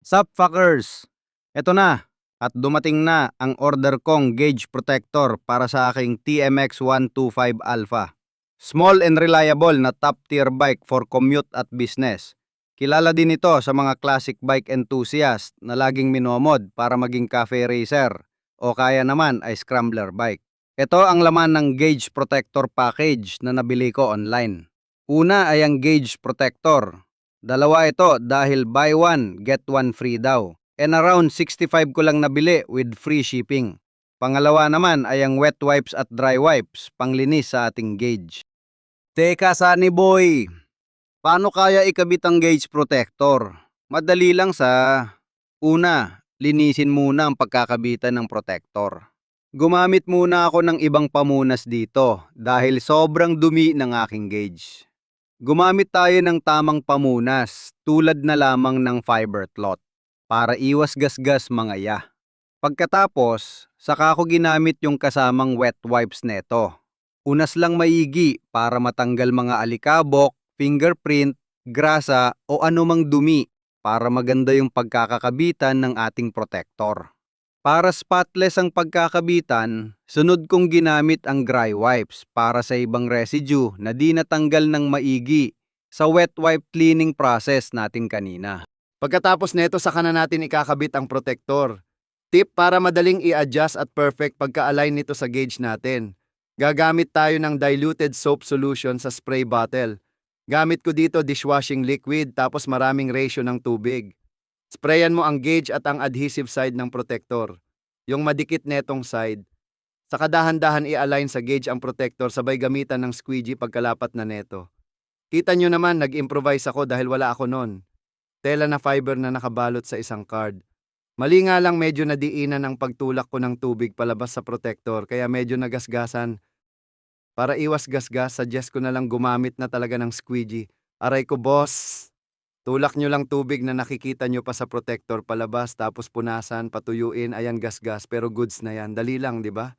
Sup fuckers! Eto na, at dumating na ang order kong gauge protector para sa aking TMX 125 Alpha. Small and reliable na top tier bike for commute at business. Kilala din ito sa mga classic bike enthusiast na laging minomod para maging cafe racer o kaya naman ay scrambler bike. Ito ang laman ng gauge protector package na nabili ko online. Una ay ang gauge protector. Dalawa ito dahil buy one, get one free daw. And around 65 ko lang nabili with free shipping. Pangalawa naman ay ang wet wipes at dry wipes, panglinis sa ating gauge. Teka, Sunny Boy, paano kaya ikabit ang gauge protector? Madali lang sa una, linisin muna ang pagkakabitan ng protector. Gumamit muna ako ng ibang pamunas dito dahil sobrang dumi ng aking gauge. Gumamit tayo ng tamang pamunas tulad na lamang ng fiber cloth para iwas gasgas mga ya. Pagkatapos, saka ko ginamit yung kasamang wet wipes neto. Unas lang maigi para matanggal mga alikabok, fingerprint, grasa o anumang dumi para maganda yung pagkakakabitan ng ating protector. Para spotless ang pagkakabitan, sunod kong ginamit ang dry wipes para sa ibang residue na di natanggal ng maigi sa wet wipe cleaning process natin kanina. Pagkatapos neto saka na natin ikakabit ang protector. Tip para madaling i-adjust at perfect pagka-align nito sa gauge natin. Gagamit tayo ng diluted soap solution sa spray bottle. Gamit ko dito dishwashing liquid tapos maraming ratio ng tubig. Sprayan mo ang gauge at ang adhesive side ng protector. Yung madikit netong side. Saka dahan-dahan i-align sa gauge ang protector sabay gamitan ng squeegee pagkalapat na neto. Kita nyo naman nag-improvise ako dahil wala ako nun. Tela na fiber na nakabalot sa isang card. Mali nga lang medyo nadiinan ang pagtulak ko ng tubig palabas sa protector kaya medyo nagasgasan. Para iwas gasgas, suggest ko na lang gumamit na talaga ng squeegee. Aray ko boss! Tulak nyo lang tubig na nakikita nyo pa sa protector palabas tapos punasan, patuyuin, ayan gasgas pero goods na yan. Dali lang, di ba?